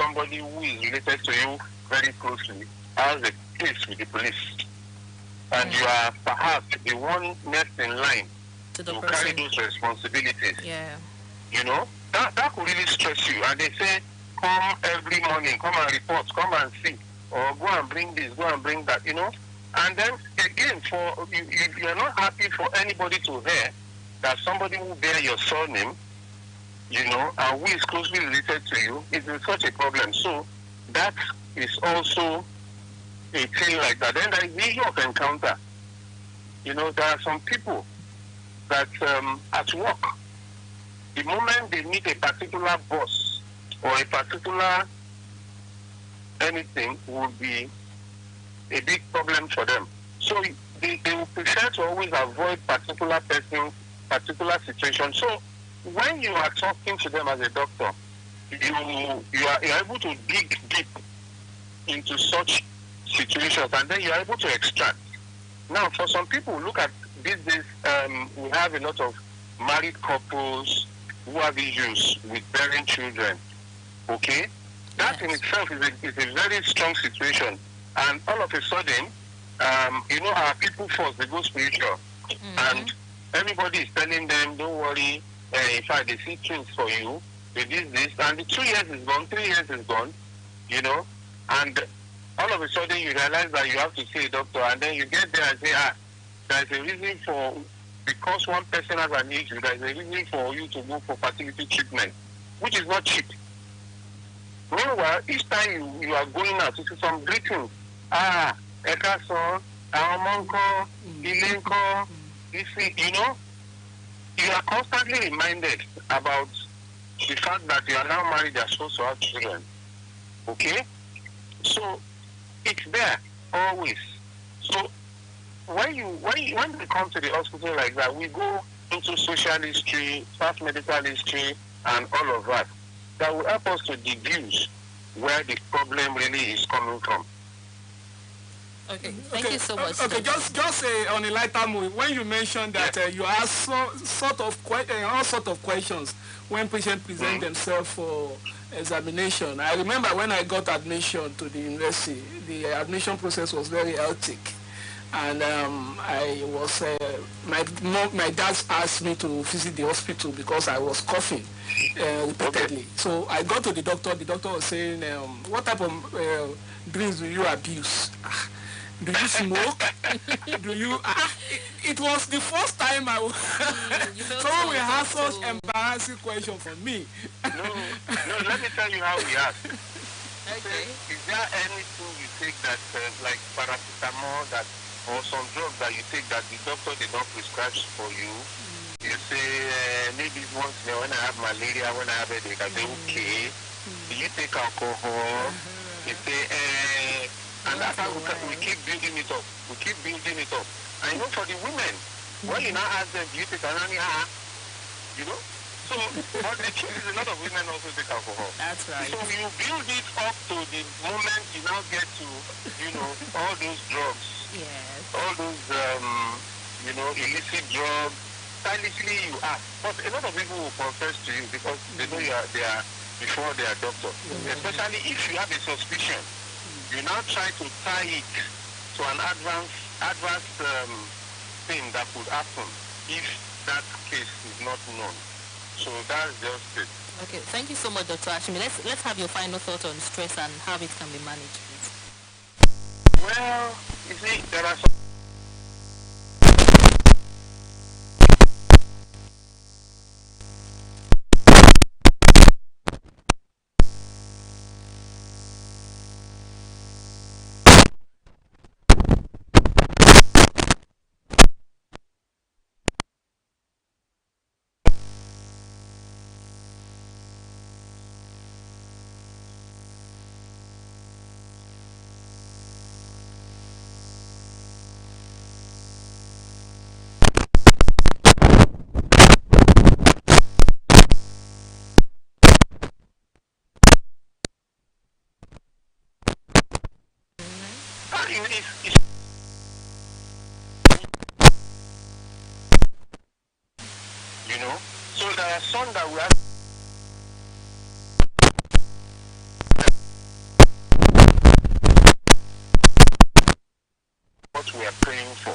somebody who is related to you very closely has a case with the police, and you are perhaps the one next in line To the to person. carry those responsibilities, Yeah. that could really stress you. And they say, come every morning, come and report, come and see, or go and bring this, go and bring that, And then again, for you are not happy for anybody to hear that somebody who bear your surname, and who is closely related to you, is in such a problem. So that is also a thing like that. Then there is the issue of encounter. There are some people that at work, the moment they meet a particular boss or a particular anything will be a big problem for them. So they will prefer to always avoid particular person, particular situation. So when you are talking to them as a doctor, you are able to dig deep into such situations, and then you are able to extract. Now, for some people, look at these days, we have a lot of married couples who have issues with bearing children. Okay? That in itself is a very strong situation. And all of a sudden, our people first, they go spiritual. And everybody is telling them, don't worry, in fact, they see things for you, they did this, and the 2 years is gone, 3 years is gone, and all of a sudden you realize that you have to see a doctor, and then you get there and say, there's a reason because one person has an issue, there's a reason for you to go for fertility treatment, which is not cheap. Meanwhile, each time you are going out, you see some greetings. Ekason, Amonko, Ilenko, you are constantly reminded about the fact that you are now married, you are supposed to have children. Okay? So it's there always. So when we come to the hospital like that, we go into social history, past medical history, and all of that. That will help us to deduce where the problem really is coming from. Okay, thank you so much. Okay, just on a lighter mood, when you mentioned that you ask all sort of questions when patients present themselves for examination. I remember when I got admission to the university, the admission process was very hectic, and I was my dad asked me to visit the hospital because I was coughing repeatedly. So I got to the doctor. The doctor was saying, "What type of drinks do you abuse? Do you smoke? Do you?" It was the first time someone will ask such embarrassing question for me. No, let me tell you how we ask. Okay. Is there anything you take that, like paracetamol, or some drugs that you take that the doctor did not prescribe for you? You say, maybe once when I have malaria, when I have a headache, I say, okay. Do you take alcohol? You say, and that's how we keep building it up. We keep building it up. And for the women, when you now ask them, do you take anani? So, but the truth is a lot of women also take alcohol. That's right. So you build it up to the moment you now get to, all those drugs. Yes. All those, illicit drugs. Stylishly you ask. But a lot of people will confess to you because they know they are before they are doctor. Especially if you have a suspicion. You now try to tie it to an adverse thing that could happen if that case is not known. So that's just it. Okay, thank you so much, Dr. Ashimi. Let's have your final thought on stress and how it can be managed, please. Well, you see, there are some so there are some that we have we are praying for,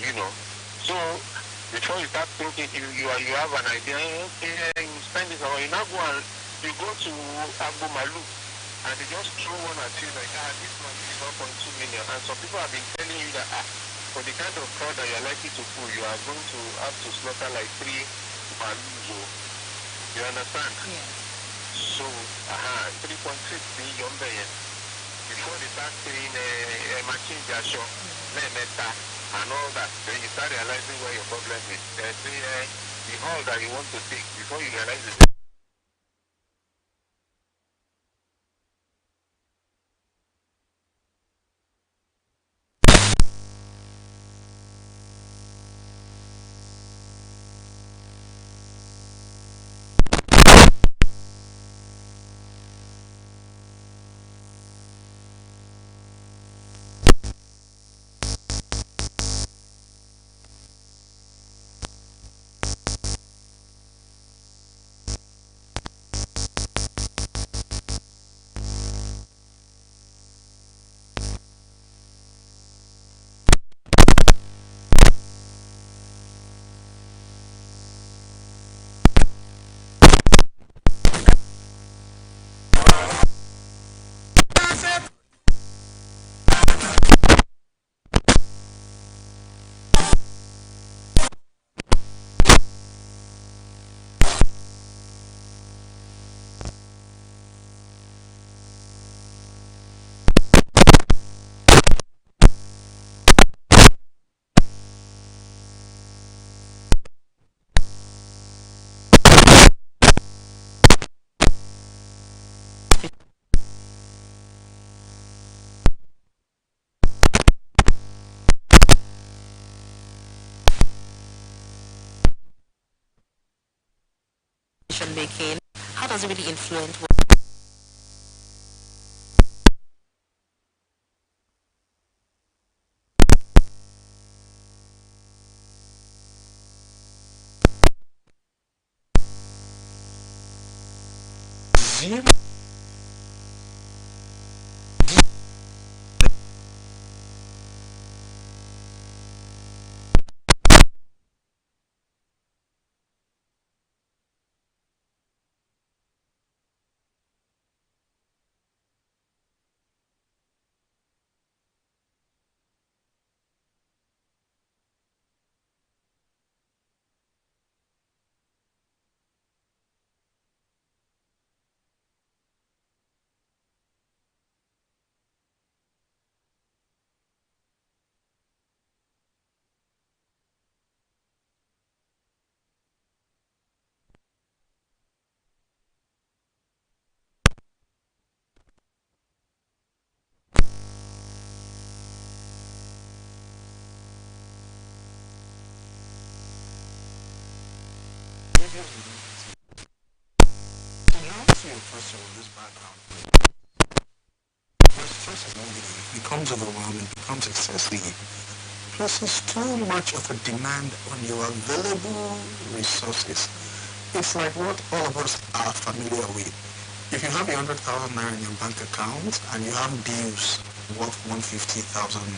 you know. So before you start thinking, you have an idea, okay, you spend this, or you now go and you go to Agbo Malu, and they just throw one at you like, this one is 1.2 million. And some people have been telling you that, for the kind of crowd that you are likely to pull, you are going to have to slaughter like 3 Malus. You understand? Yeah. So, 3.6 million before they start saying machine jasho, meta, and all that, then you start realizing where your problem is. The hall that you want to take before you realize it. Making, how does it really influence your question with this background, first of all, it becomes overwhelming, becomes excessive. Plus, there's too much of a demand on your available resources. It's like what all of us are familiar with. If you have 100,000 naira in your bank account and you have bills worth 150,000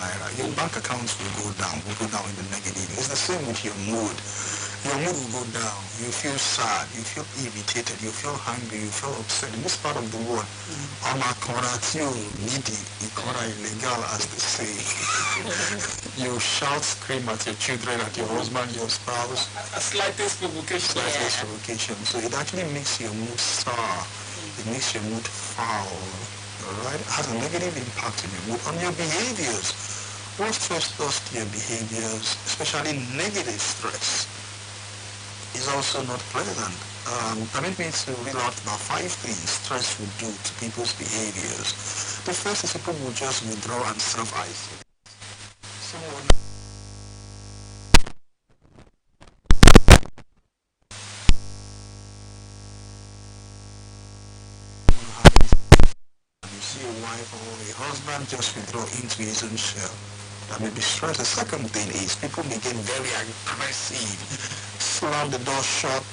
naira, your bank accounts will go down in the negative. It's the same with your mood. Your mood will go down. You feel sad. You feel irritated. You feel hungry. You feel upset. In this part of the world, illegal, as they say. You shout, scream at your children, at your husband, your spouse. A slightest provocation. Slightest provocation. So it actually makes your mood sour. It makes your mood foul. Alright? It has a negative impact on your mood, on your behaviors. What stress does to your behaviors, especially negative stress, is also not pleasant. Permit me to read out about 5 things stress will do to people's behaviors. The first is people will just withdraw and self-isolate. You see a wife or a husband just withdraw into his own shell. That may be stress. The second thing is people may get very aggressive, slam the door shut,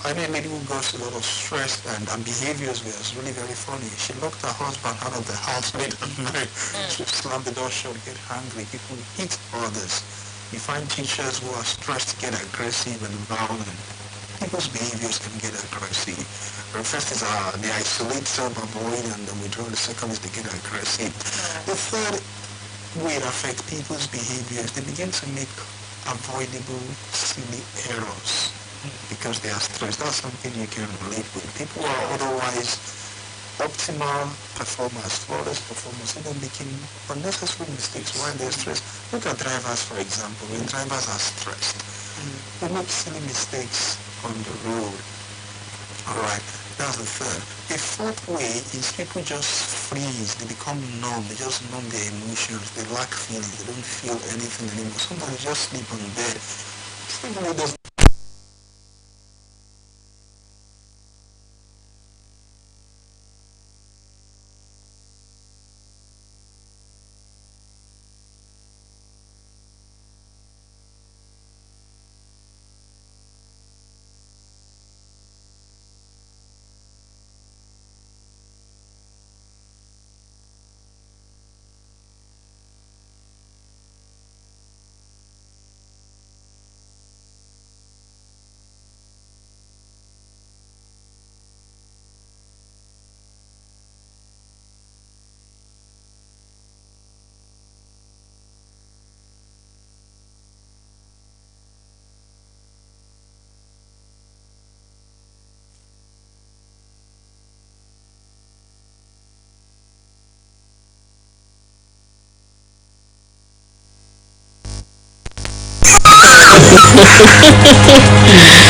I know a lady who got a lot of stress and behaviors was really very funny. She locked her husband out of the house late at night. She slammed the door shut, get angry. People hit others. You find teachers who are stressed get aggressive and violent. People's behaviors can get aggressive. The first is they isolate, self-avoid, and then withdraw. The second is they get aggressive. The third way it affects people's behaviors, they begin to make avoidable, silly errors because they are stressed. That's something you can relate with. People who are otherwise optimal performers, flawless performers, even making unnecessary mistakes while they're stressed. Look at drivers, for example. When drivers are stressed, they make silly mistakes on the road. Alright, that's the third. The fourth way is people just freeze, they become numb, they just numb their emotions, they lack feelings, they don't feel anything anymore. Sometimes they just sleep on bed. Somebody doesn't.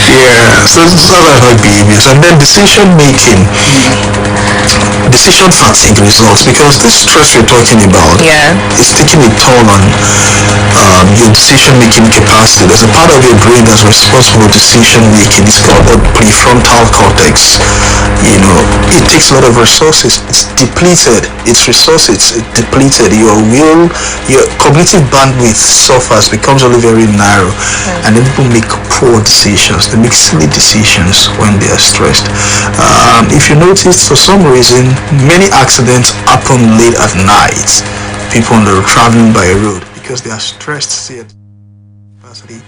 Yeah, so those are her behaviors. And then decision making, decision fatigue results, because this stress we're talking about is taking a toll on your decision making capacity. There's a part of your brain that's responsible for decision making. It's called the prefrontal cortex. You know, it takes a lot of resources. It's depleted. Its resources depleted. Your will, your cognitive bandwidth suffers, becomes only very narrow, and then people make poor decisions. They make silly decisions when they are stressed. If you notice, for some reason, many accidents happen late at night. People on the road, traveling by a road, because they are stressed. See, capacity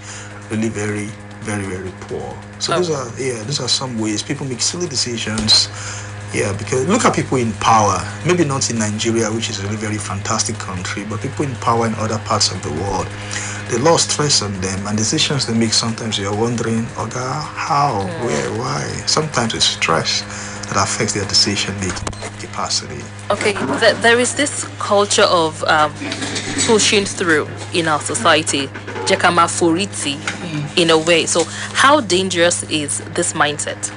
really very, very poor. So these are some ways people make silly decisions. Yeah, because look at people in power. Maybe not in Nigeria, which is a really very fantastic country, but people in power in other parts of the world. They lost stress on them, and decisions they make, sometimes you're wondering, how, where, why? Sometimes it's stress that affects their decision-making capacity. Okay, there is this culture of pushing through in our society, Jekama Furiti, in a way. So how dangerous is this mindset?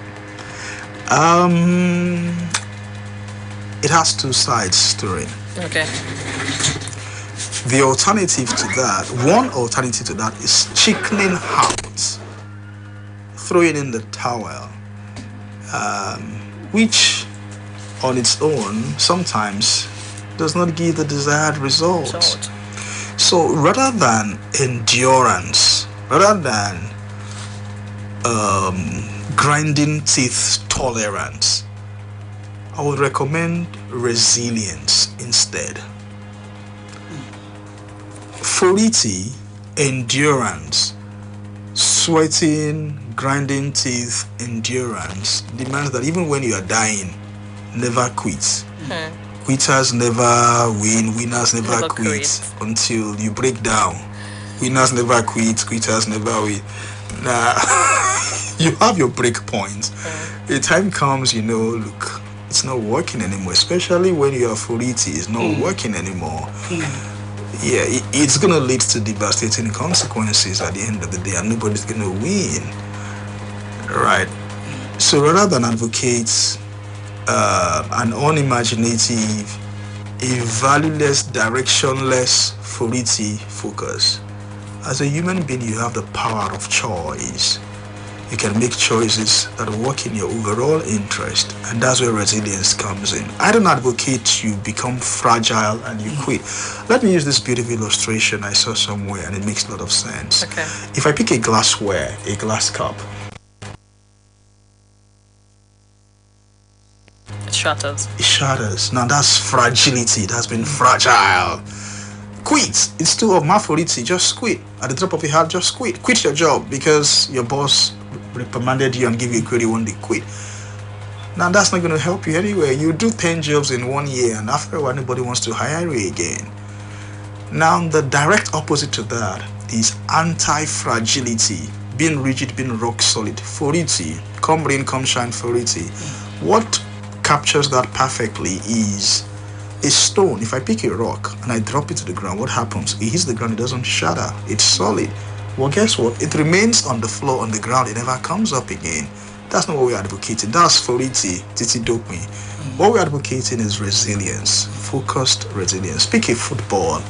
It has two sides to it. Okay. The alternative to that, one alternative to that is chickening out, throwing in the towel, which on its own sometimes does not give the desired results. So rather than endurance, rather than grinding teeth tolerance, I would recommend resilience instead. Fority, endurance, sweating, grinding teeth, endurance demands that even when you are dying, never quit. Quitters never win, winners never quit until you break down. Winners never quit, quitters never win. Nah, you have your break point. The time comes, look, it's not working anymore, especially when your authority is not working anymore. Yeah, it's going to lead to devastating consequences at the end of the day, and nobody's going to win. Right? So rather than advocate an unimaginative, a valueless, directionless, fority focus, as a human being, you have the power of choice. You can make choices that work in your overall interest, and that's where resilience comes in. I don't advocate you become fragile and you quit. Let me use this beautiful illustration I saw somewhere, and it makes a lot of sense. Okay. If I pick a glassware, a glass cup, shatters. It shatters. Now that's fragility. That's been fragile. Quit. It's too maforiti. Just quit. At the drop of your hat, just quit. Quit your job because your boss reprimanded you and gave you a query one day. Quit. Now that's not going to help you anyway. You do 10 jobs in 1 year, and after a while, nobody wants to hire you again. Now the direct opposite to that is anti-fragility. Being rigid, being rock solid. Fority. Come rain, come shine, fority. What captures that perfectly is a stone. If I pick a rock and I drop it to the ground, what happens? It hits the ground, it doesn't shatter. It's solid. Well, guess what? It remains on the floor, on the ground. It never comes up again. That's not what we're advocating. That's fority, titi doping. What we're advocating is resilience, focused resilience. Pick a football.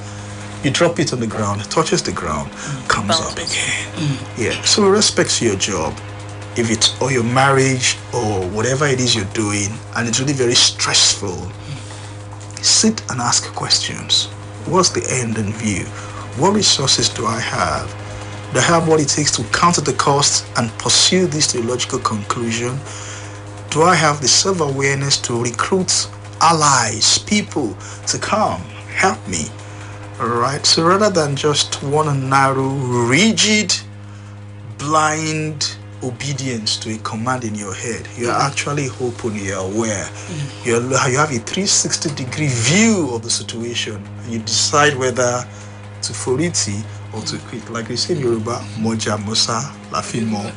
You drop it on the ground, touches the ground, comes up again. Yeah. So with respect to your job, if it's or your marriage or whatever it is you're doing, and it's really very stressful, sit and ask questions. What's the end in view? What resources do I have? Do I have what it takes to counter the cost and pursue this to a logical conclusion? Do I have the self-awareness to recruit allies, people to come help me? Alright, so rather than just one narrow, rigid, blind obedience to a command in your head, you're actually open, you're aware. You have a 360-degree view of the situation, and you decide whether to foriti or to quit. Like they say in Yoruba, moja mosa lafin mo.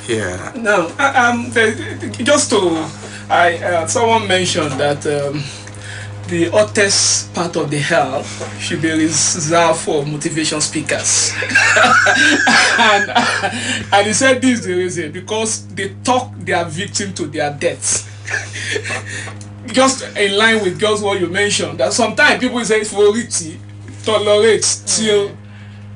Yeah. Now, just to, someone mentioned that the hottest part of the hell should be reserved for motivation speakers. and he said this is the reason, because they talk their victim to their deaths. Just in line with just what you mentioned, that sometimes people say fority, tolerate till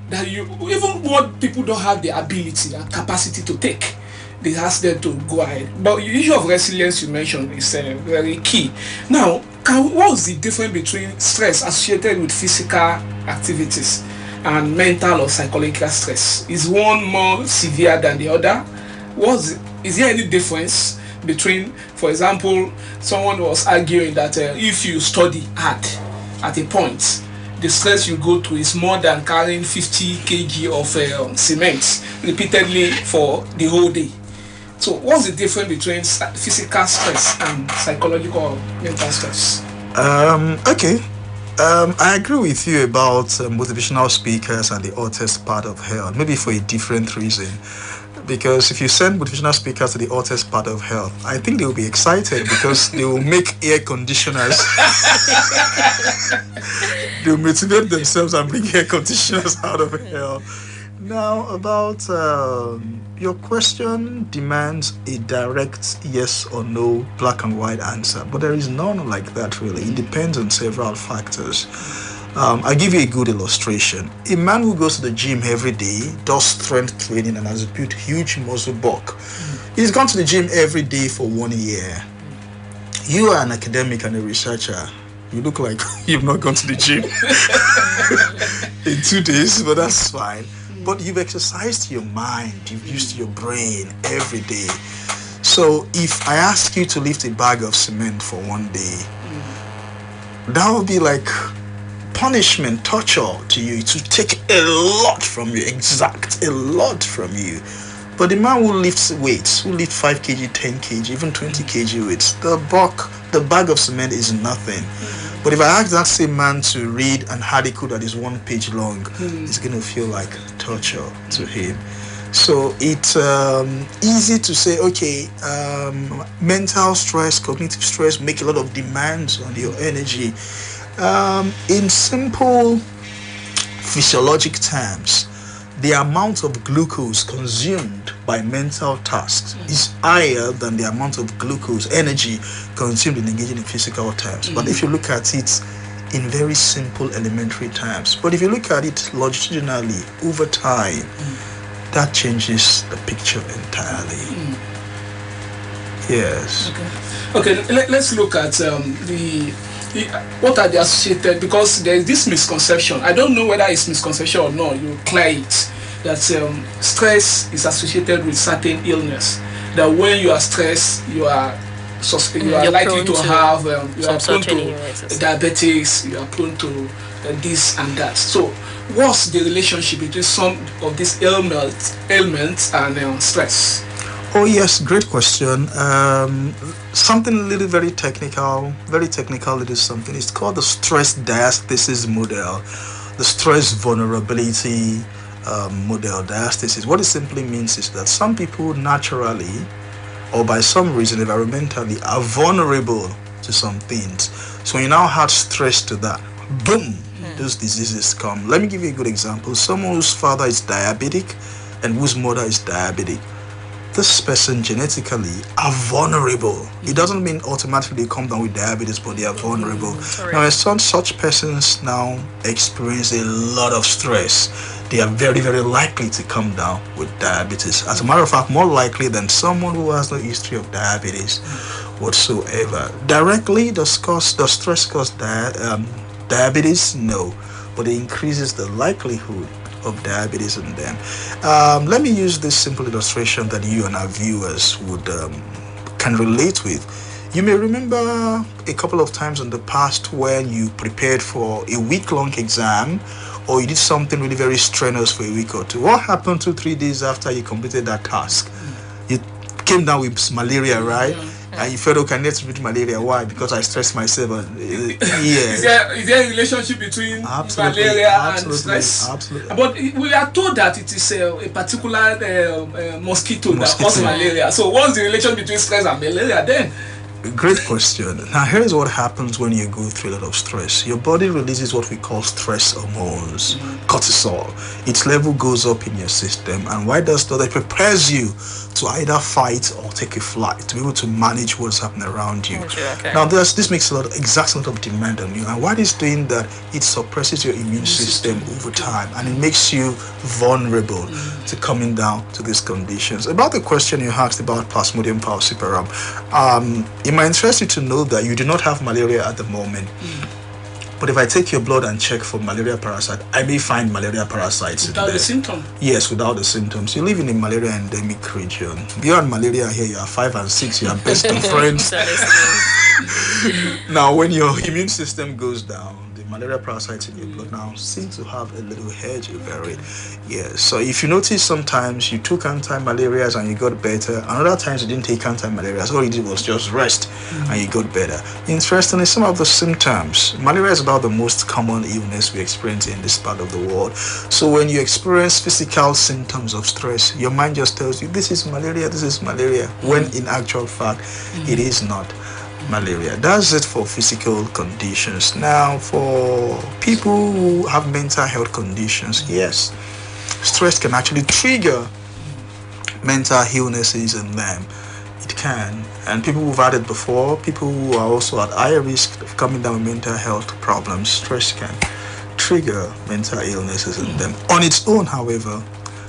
that you, even what people don't have the ability and capacity to take, they ask them to go ahead. But the issue of resilience you mentioned is very key. Now, what's the difference between stress associated with physical activities and mental or psychological stress? Is one more severe than the other? Is there any difference between, for example, someone was arguing that if you study hard at a point, the stress you go through is more than carrying 50 kg of cement repeatedly for the whole day. So what's the difference between physical stress and psychological or mental stress? Okay. I agree with you about motivational speakers and the hottest part of hell, maybe for a different reason. Because if you send motivational speakers to the hottest part of hell, I think they will be excited because they will make air conditioners. They will motivate themselves and bring air conditioners out of hell. Now, about your question demands a direct yes or no, black and white answer, but there is none like that really. It depends on several factors. I'll give you a good illustration. A man who goes to the gym every day, does strength training and has built huge muscle bulk. He's gone to the gym every day for 1 year. You are an academic and a researcher. You look like you've not gone to the gym in 2 days, but that's fine. But you've exercised your mind, you've used your brain every day. So if I ask you to lift a bag of cement for 1 day, that would be like punishment, torture to you. To take a lot from you, exact a lot from you. But the man who lifts weights, who lifts 5 kg, 10 kg, even 20 kg weights, the bag of cement is nothing. But if I ask that same man to read an article that is 1 page long, it's going to feel like torture to him. So it's easy to say, okay, mental stress, cognitive stress make a lot of demands on your energy. In simple physiologic terms, the amount of glucose consumed by mental tasks is higher than the amount of glucose, energy, consumed in engaging in physical terms. But if you look at it in very simple elementary terms, but if you look at it longitudinally over time, that changes the picture entirely. Yes. Okay, let's look at what are the associated, because there is this misconception. I don't know whether it's misconception or not. You clear it that stress is associated with certain illness. That when you are stressed, you are you are likely to have you some are prone certain to illnesses. diabetics, you are prone to this and that. So what's the relationship between some of these ailments and stress? Oh yes, great question. Something little very technical. It is something. It's called the stress diathesis model, the stress vulnerability model diathesis. What it simply means is that some people naturally, or by some reason environmentally, are vulnerable to some things. So when you now add stress to that, boom, those diseases come. Let me give you a good example. Someone whose father is diabetic and whose mother is diabetic. This person genetically are vulnerable. It doesn't mean automatically they come down with diabetes, but they are vulnerable. Now, as such persons now experience a lot of stress, they are very, very likely to come down with diabetes. As a matter of fact, more likely than someone who has no history of diabetes whatsoever. Directly, does stress cause diabetes? No, but it increases the likelihood of diabetes in them. Let me use this simple illustration that you and our viewers would can relate with. You may remember a couple of times in the past when you prepared for a week-long exam, or you did something really very strenuous for a week or two. What happened 2-3 days after you completed that task? You came down with malaria, right? And you felt, okay, I need to treat malaria. Why? Because I stressed myself. Is there a relationship between malaria and stress? Absolutely. But we are told that it is a particular mosquito that causes malaria. So what's the relation between stress and malaria then? Great question. Now, here's what happens when you go through a lot of stress. Your body releases what we call stress hormones, cortisol. Its level goes up in your system. And why does that? It prepares you to either fight or take a flight, to be able to manage what's happening around you. Okay. Now, this makes a lot of demand on you. And what it's doing that, it suppresses your immune system over time, and it makes you vulnerable to coming down to these conditions. About the question you asked about Plasmodium falciparum, it might interest you to know that you do not have malaria at the moment. But if I take your blood and check for malaria parasite, I may find malaria parasites without the symptoms. Yes, without the symptoms. You live in a malaria endemic region. Beyond malaria here, you are 5 and 6, you are best of friends. Now, when your immune system goes down, the malaria parasites in your blood now seem to have a little hedge over it. Yes. So if you notice, sometimes you took anti-malarials and you got better, and other times you didn't take anti-malarials. All you did was just rest and you got better. Interestingly, some of the symptoms, malaria is about the most common illness we experience in this part of the world. So when you experience physical symptoms of stress, your mind just tells you this is malaria, when in actual fact it is not malaria. That's it for physical conditions. Now, for people who have mental health conditions, yes, stress can actually trigger mental illnesses in them. It can. And people who've had it before, people who are also at higher risk of coming down with mental health problems, stress can trigger mental illnesses in them. On its own, however,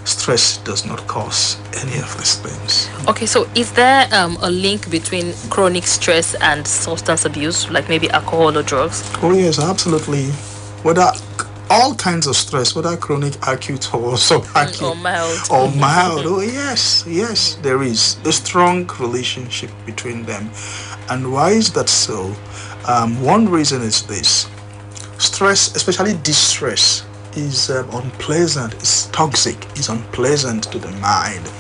stress does not cause any of these things. Okay, so is there a link between chronic stress and substance abuse, like maybe alcohol or drugs? Oh yes, absolutely. Whether all kinds of stress, whether chronic, acute, or subacute, or mild. Oh yes, there is a strong relationship between them. And why is that so? One reason is this: stress, especially distress, is unpleasant, it's toxic, it's unpleasant to the mind.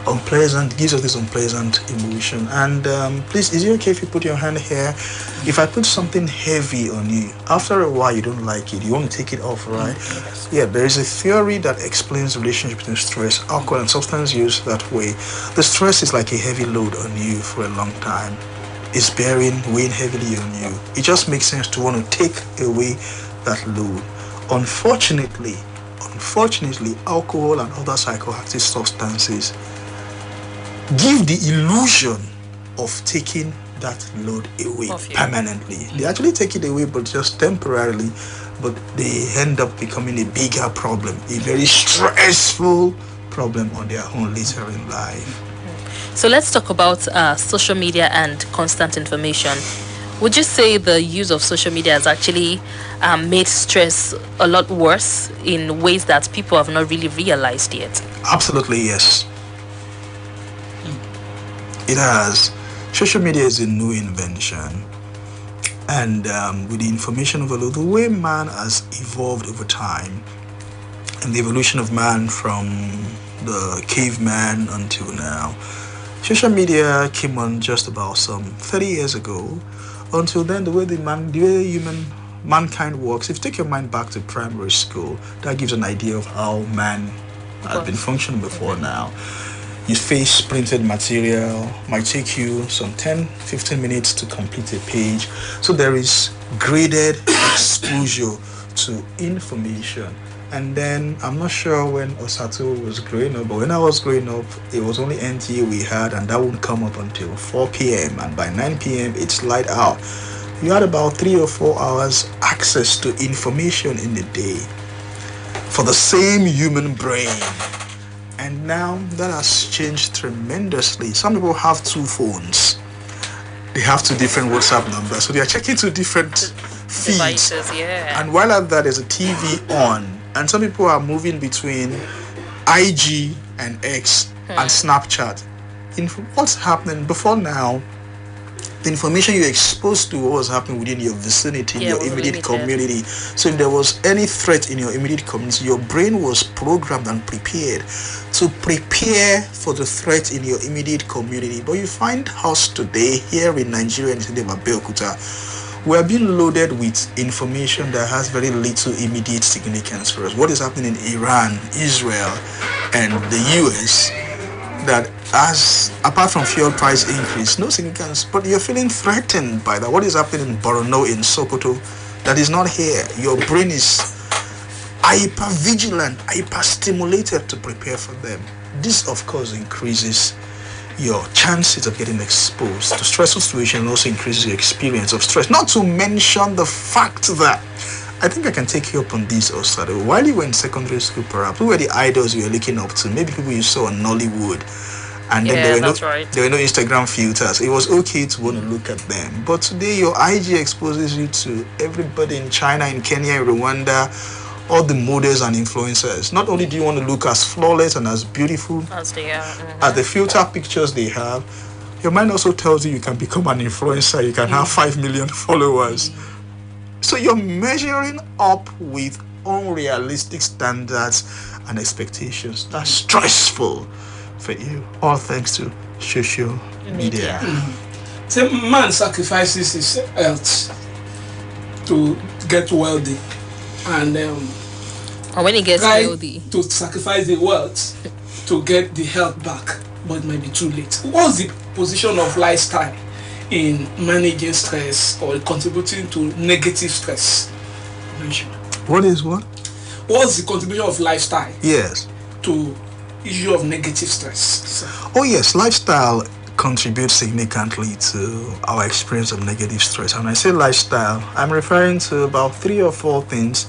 Unpleasant, gives us this unpleasant emotion. And please, is it okay if you put your hand here? If I put something heavy on you, after a while you don't like it, you want to take it off, right? Yes. Yeah, there is a theory that explains the relationship between stress, alcohol, and substance use that way. The stress is like a heavy load on you for a long time. It's weighing heavily on you. It just makes sense to want to take away that load. Unfortunately, alcohol and other psychoactive substances give the illusion of taking that load away permanently. They actually take it away, but just temporarily, but they end up becoming a bigger problem, a very stressful problem on their own later in life. So let's talk about social media and constant information. Would you say the use of social media has actually made stress a lot worse in ways that people have not really realized yet? Absolutely, yes. It has. social media is a new invention, and with the information overload, the way man has evolved over time, and the evolution of man from the caveman until now, social media came on just about some 30 years ago. Until then, the way mankind works, if you take your mind back to primary school, that gives an idea of how man had been functioning before now. You face printed material, might take you some 10-15 minutes to complete a page. So there is graded exposure to information. And then, I'm not sure when Osato was growing up, but when I was growing up, it was only NTA we had, and that wouldn't come up until 4 p.m. And by 9 p.m., it's light out. You had about 3 or 4 hours access to information in the day for the same human brain. And now that has changed tremendously. Some people have 2 phones. They have 2 different WhatsApp numbers. So they are checking 2 different feeds. Devices, yeah. And while at that, there's a TV on. And some people are moving between IG and X and Snapchat. What's happening before now? The information you're exposed to, what was happening within your vicinity, your immediate community. So if there was any threat in your immediate community, your brain was programmed and prepared to prepare for the threat in your immediate community. But you find us today here in Nigeria and the city of Abeokuta, we are being loaded with information that has very little immediate significance for us. What is happening in Iran, Israel, and the US, that as apart from fuel price increase, no significance, but you're feeling threatened by that. What is happening in Borno, in Sokoto, that is not here? Your brain is hyper vigilant, hyper stimulated to prepare for them. This, of course, increases your chances of getting exposed to stressful situations, and also increases your experience of stress. Not to mention the fact that, I think I can take you up on this also. While you were in secondary school, perhaps, who were the idols you were looking up to? Maybe people you saw on Nollywood. And then there were no Instagram filters. It was okay to want to look at them. But today, your IG exposes you to everybody in China, in Kenya, in Rwanda, all the models and influencers. Not only do you want to look as flawless and as beautiful as they are, as the filter pictures they have, your mind also tells you can become an influencer. You can have 5 million followers. So you're measuring up with unrealistic standards and expectations. That's stressful for you. All thanks to social media. So man sacrifices his health to get wealthy, and when he gets wealthy, to sacrifice the wealth to get the health back, but it might be too late. What's the position of lifestyle in managing stress or contributing to negative stress? What is what? What's the contribution of lifestyle? Yes. To issue of negative stress. Oh yes, lifestyle contributes significantly to our experience of negative stress. And when I say lifestyle, I'm referring to about 3 or 4 things.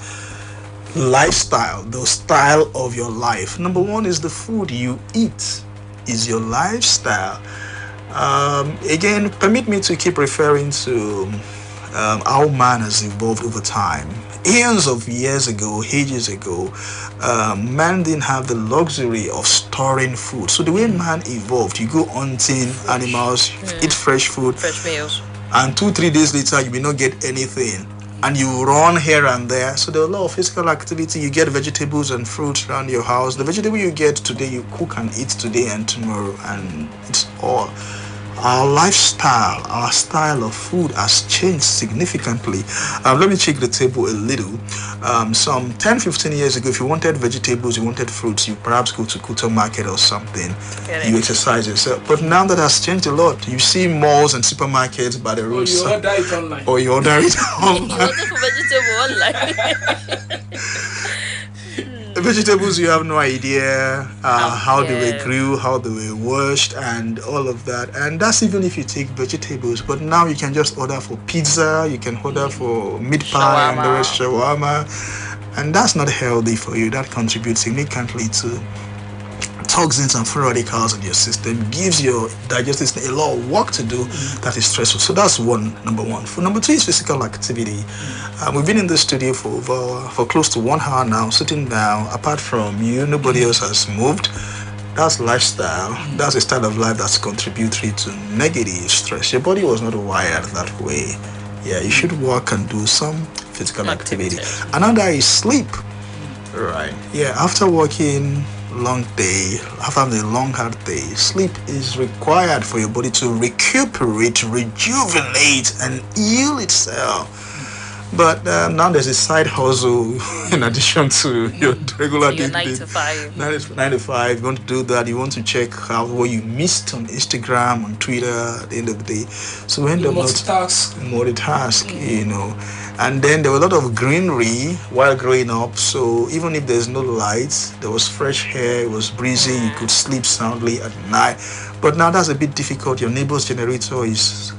Lifestyle, the style of your life. Number 1 is the food you eat, is your lifestyle. Again, permit me to keep referring to how man has evolved over time. Eons of years ago, ages ago, man didn't have the luxury of storing food. So the way man evolved, you go hunting animals, eat fresh food, fresh meals, and 2-3 days later you may not get anything, and you run here and there. So there are a lot of physical activity. You get vegetables and fruits around your house. The vegetable you get today, you cook and eat today and tomorrow, and it's all. Our lifestyle, our style of food has changed significantly. Let me check the table a little. Some 10-15 years ago, if you wanted vegetables, you wanted fruits, you perhaps go to Kuto Market or something. You exercise yourself. But now that has changed a lot. You see malls and supermarkets by the roadside. Or you order it online. You order it online. You order for vegetable online. The vegetables, you have no idea how they were grew, how they were washed, and all of that. And that's even if you take vegetables. But now you can just order for pizza, you can order for meat pie, and the rest shawarma. And that's not healthy for you. That contributes significantly to toxins and free radicals in your system, gives your digestive system a lot of work to do that is stressful. So that's number one. For number 2 is physical activity. We've been in the studio for close to 1 hour now, sitting down. Apart from you, nobody else has moved. That's lifestyle. That's a style of life that's contributory to negative stress. Your body was not wired that way. Yeah, you should work and do some physical activity. Another is sleep. Right. Yeah, after working long day, after having a long hard day, sleep is required for your body to recuperate, rejuvenate, and heal itself. But now there's a side hustle in addition to your regular your 9 to 5. 9 to 5. You want to do that. You want to check out what you missed on Instagram, on Twitter at the end of the day. So we end up multitask, you know. And then there was a lot of greenery while growing up. So even if there's no lights, there was fresh air, it was breezy, you could sleep soundly at night. But now that's a bit difficult. Your neighbor's generator is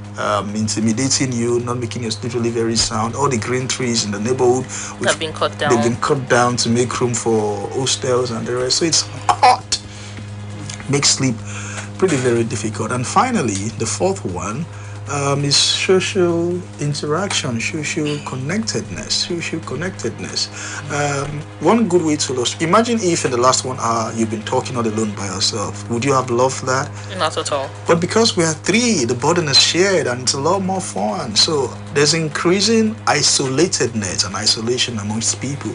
intimidating you, not making your sleep really very sound. All the green trees in the neighborhood have been cut down. They've been cut down to make room for hostels and the rest. So it's hot. Makes sleep pretty very difficult. And finally, the fourth one is social interaction, social connectedness. One good way to illustrate. Imagine if in the last 1 hour you've been talking all alone by yourself. Would you have loved that? Not at all. But because we are 3, the burden is shared and it's a lot more fun. So there's increasing isolatedness and isolation amongst people.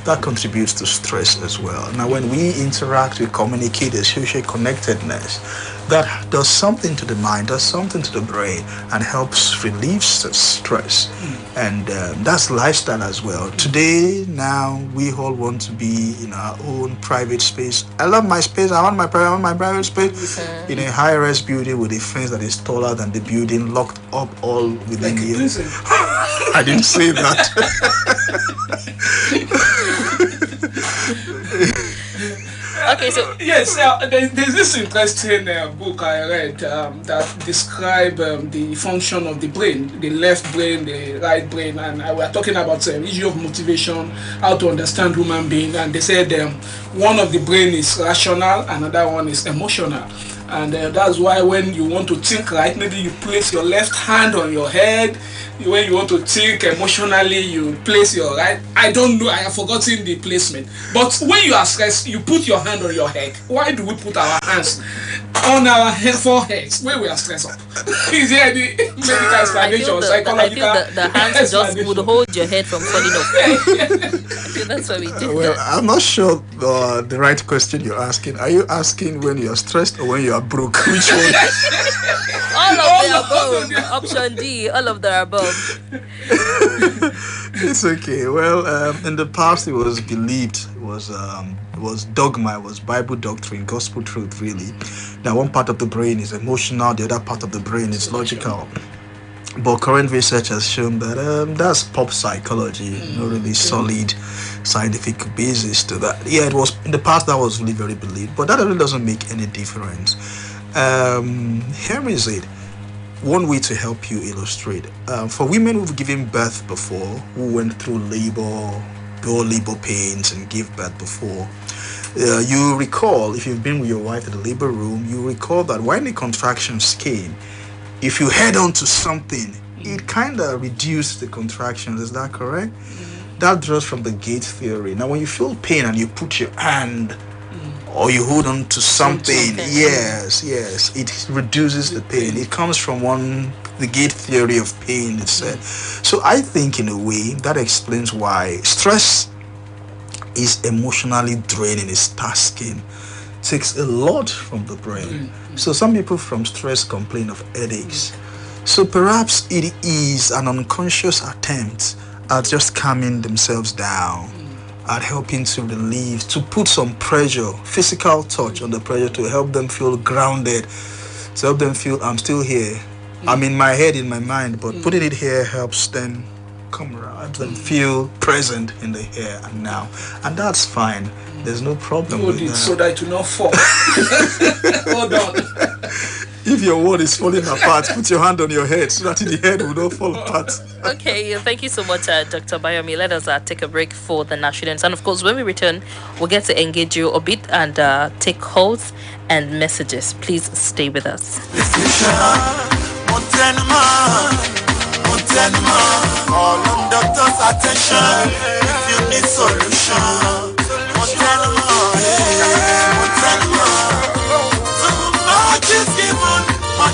That contributes to stress as well. Now, when we interact, we communicate, there's social connectedness. That does something to the mind, does something to the brain, and helps relieve stress. And that's lifestyle as well. Today, now, we all want to be in our own private space. I love my space. I want my private space. In a high-rise building with a fence that is taller than the building, locked up all within like you. I didn't say that. Okay, so yes, there's this interesting book I read that describe the function of the brain, the left brain, the right brain, and we are talking about the issue of motivation, how to understand human being, and they said one of the brain is rational, another one is emotional. And that's why when you want to think right, maybe you place your left hand on your head. When you want to think emotionally, you place your right. I don't know, I have forgotten the placement. But when you are stressed, you put your hand on your head. Why do we put our hands on our foreheads when we are stressed up? Is there any medical explanation or psychological? I feel the hands just would hold your head from falling off. That's what we do. Well, I'm not sure the right question you're asking. Are you asking when you're stressed or when you are broke? Which one? All of the above. Option D, all of the above. It's okay. Well, in the past it was believed, it was dogma, it was Bible doctrine, gospel truth really. Now one part of the brain is emotional, the other part of the brain is logical. But current research has shown that that's pop psychology, no really solid scientific basis to that. Yeah, it was in the past that was really very believed, but that really doesn't make any difference. Here is it. One way to help you illustrate. For women who've given birth before, who went through labor pains and gave birth before, you recall, if you've been with your wife in the labor room, you recall that when the contractions came, if you head on to something, it kind of reduced the contractions. Is that correct? That draws from the gate theory. Now, when you feel pain and you put your hand or you hold on to something, yes, it reduces the pain. It comes from the gate theory of pain, it said. So I think in a way that explains why stress is emotionally draining, it's tasking, takes a lot from the brain. So some people from stress complain of headaches. So perhaps it is an unconscious attempt at just calming themselves down, at helping to relieve, to put some pressure, physical touch on the pressure to help them feel grounded, to help them feel I'm still here. I'm in my head, in my mind, but putting it here helps them come around, helps them feel present in the here and now. And that's fine. There's no problem with that. So that it will not fall. Hold on. If your world is falling apart, put your hand on your head so that the head will not fall apart. Okay, thank you so much, Dr. Bayomi. Let us take a break for the nationals. And of course, when we return, we'll get to engage you a bit and take calls and messages. Please stay with us. All on doctor's attention. If you need solution,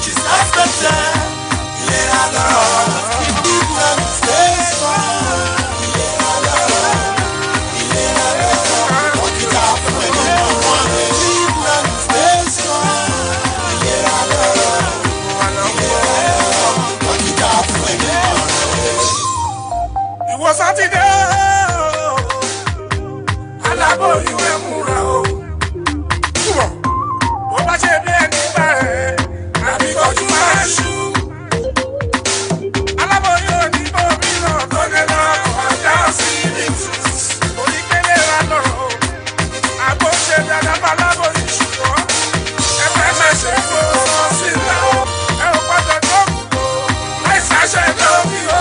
which is expected. Ìlera lọ́rọ̀, keep them stay strong. Ìlera lọ́rọ̀, ìlera lọ́rọ̀. Dókítà fún ẹni ọmọ rẹ̀. Keep them stay strong. Ìlera lọ́rọ̀, ìlera lọ́rọ̀. Dókítà fún ẹni ọmọ rẹ̀. Ìwọ Sátidé, aláboyún ẹ̀ múra o. Bó bá ṣe bí ẹni bá rẹ̀, àbí kọjú máa ṣú. Aláboyún òdìbò mi náà tó dé náà kọjá sí ibi oníkélé ra lọ́rọ̀. Àgbo ṣe dáadáa bá aláboyún ṣùgbọ́n ẹgbẹ́ mẹ́sẹ̀ kó sọ sílẹ̀ o. Ẹ ò gbọ́dọ̀ tó kù o, láìsàṣẹ lóbi o.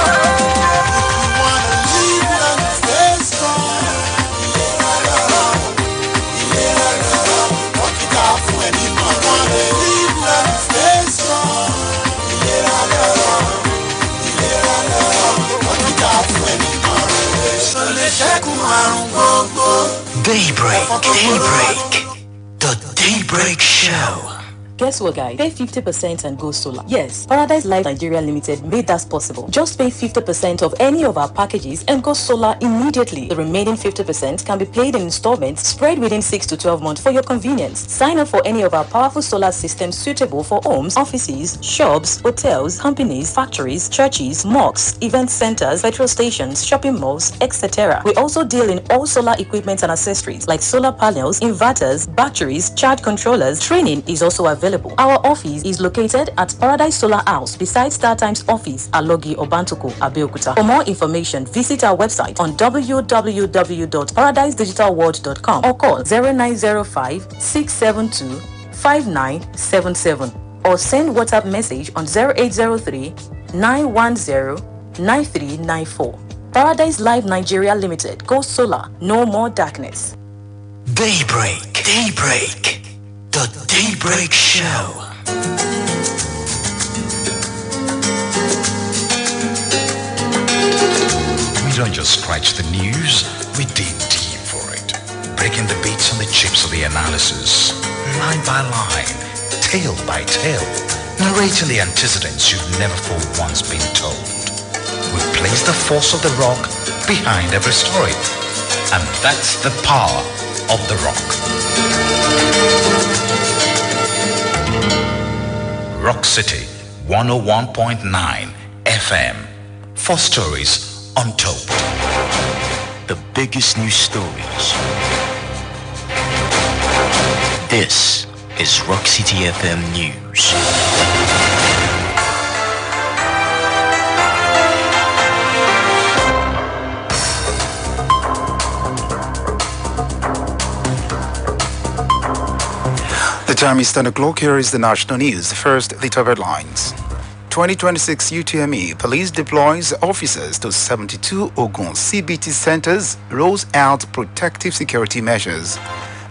Daybreak, the Daybreak Show. Guess what, guys? Pay 50% and go solar. Yes, Paradise Life Nigeria Limited made that possible. Just pay 50% of any of our packages and go solar immediately. The remaining 50% can be paid in installments spread within 6 to 12 months for your convenience. Sign up for any of our powerful solar systems suitable for homes, offices, shops, hotels, companies, factories, churches, mosques, event centers, petrol stations, shopping malls, etc. We also deal in all solar equipment and accessories like solar panels, inverters, batteries, charge controllers. Training is also available. Our office is located at Paradise Solar House beside StarTimes office at Logi Obantoko, Abeokuta. For more information, visit our website on www.paradisedigitalworld.com or call 0905 672 5977 or send WhatsApp message on 0803 910 9394. Paradise Life Nigeria Limited. Go solar. No more darkness. Daybreak, the Daybreak Show. We don't just scratch the news, we dig deep for it. Breaking the beats and the chips of the analysis, line by line, tale by tale, narrating the antecedents you've never for once been told. We place the force of the rock behind every story, and that's the power of the rock. Rock City 101.9 FM. 4 stories untold. The biggest news stories. This is Rock City FM News. The time is 10 o'clock. Here is the national news. First, the top headlines. 2026 UTME police deploys officers to 72 Ogun CBT centers, rolls out protective security measures.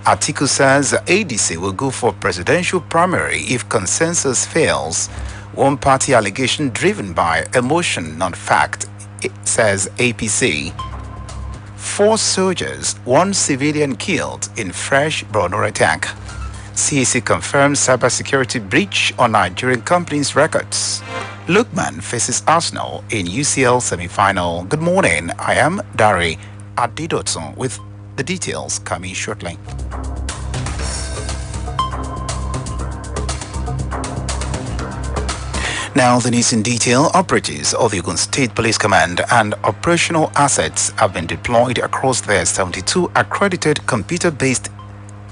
Atiku says ADC will go for presidential primary if consensus fails. One party allegation driven by emotion, not fact, says APC. 4 soldiers, 1 civilian killed in fresh Borno attack. CAC confirms cybersecurity breach on Nigerian companies' records. Lookman faces Arsenal in UCL semi-final. Good morning, I am Dari Adidotson with the details coming shortly. Now the news in detail. Operatives of the Ogun State Police Command and operational assets have been deployed across their 72 accredited computer-based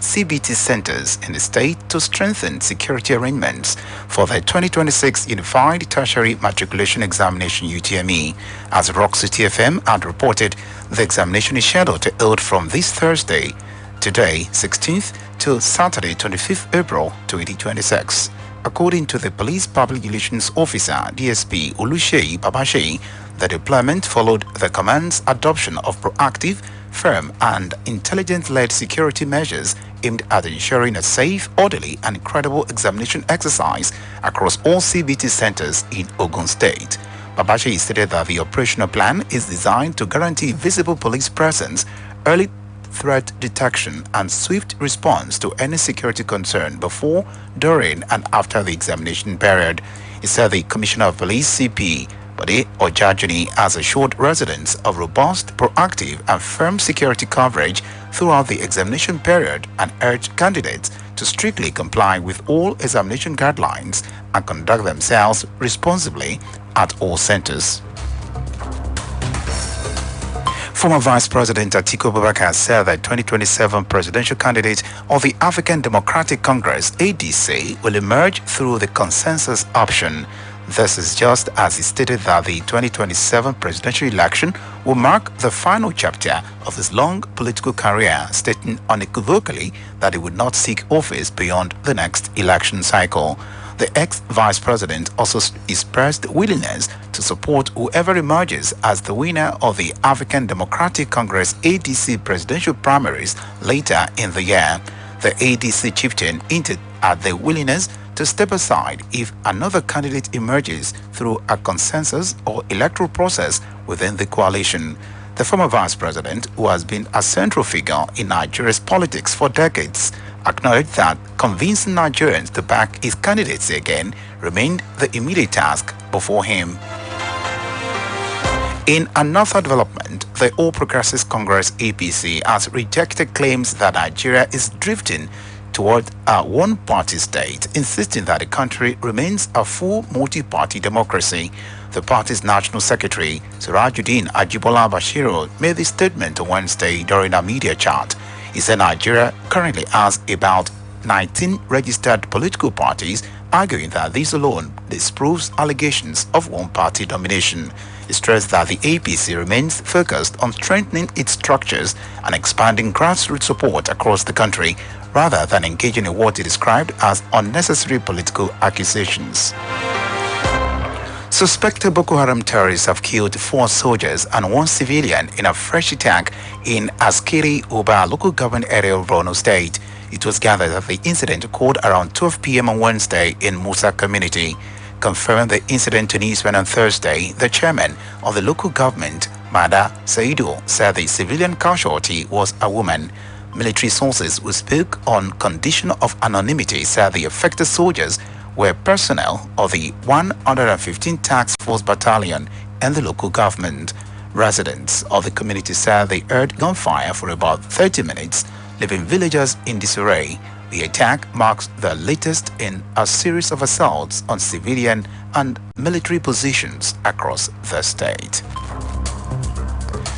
CBT centers in the state to strengthen security arrangements for the 2026 Unified Tertiary Matriculation Examination UTME. As Rock City FM had reported, the examination is scheduled to hold from this Thursday, today 16th, to Saturday 25th April 2026. According to the Police Public Relations Officer, DSP Oluseyi Babasheyi, the deployment followed the command's adoption of proactive, firm and intelligence-led security measures aimed at ensuring a safe, orderly and credible examination exercise across all CBT centers in Ogun State. Babasheyi stated that the operational plan is designed to guarantee visible police presence, early threat detection and swift response to any security concern before, during, and after the examination period. He said the Commissioner of Police, CP Bode Ojajuni, has assured residents of robust, proactive, and firm security coverage throughout the examination period and urged candidates to strictly comply with all examination guidelines and conduct themselves responsibly at all centers. Former Vice President Atiku Abubakar said that 2027 presidential candidate of the African Democratic Congress, ADC, will emerge through the consensus option. This is just as he stated that the 2027 presidential election will mark the final chapter of his long political career, stating unequivocally that he would not seek office beyond the next election cycle. The ex-vice president also expressed willingness to support whoever emerges as the winner of the African Democratic Congress ADC presidential primaries later in the year. The ADC chieftain hinted at the willingness to step aside if another candidate emerges through a consensus or electoral process within the coalition. The former vice president, who has been a central figure in Nigeria's politics for decades, acknowledged that convincing Nigerians to back his candidacy again remained the immediate task before him. In another development, the All Progressives Congress APC has rejected claims that Nigeria is drifting toward a one-party state, insisting that the country remains a full multi-party democracy. The party's national secretary, Sirajuddin Ajibola Bashiru, made this statement on Wednesday during a media chat. He said Nigeria currently has about 19 registered political parties, arguing that this alone disproves allegations of one-party domination. He stressed that the APC remains focused on strengthening its structures and expanding grassroots support across the country, rather than engaging in what he described as unnecessary political accusations. Suspected Boko Haram terrorists have killed 4 soldiers and 1 civilian in a fresh attack in Askiri Uba local government area of Borno State. It was gathered that the incident occurred around 12 p.m. on Wednesday in Musa community. Confirming the incident to Newsman on Thursday, the chairman of the local government, Mada Saidu, said the civilian casualty was a woman. Military sources who spoke on condition of anonymity said the affected soldiers were personnel of the 115th Task Force Battalion and the local government. Residents of the community said they heard gunfire for about 30 minutes, leaving villagers in disarray. The attack marks the latest in a series of assaults on civilian and military positions across the state.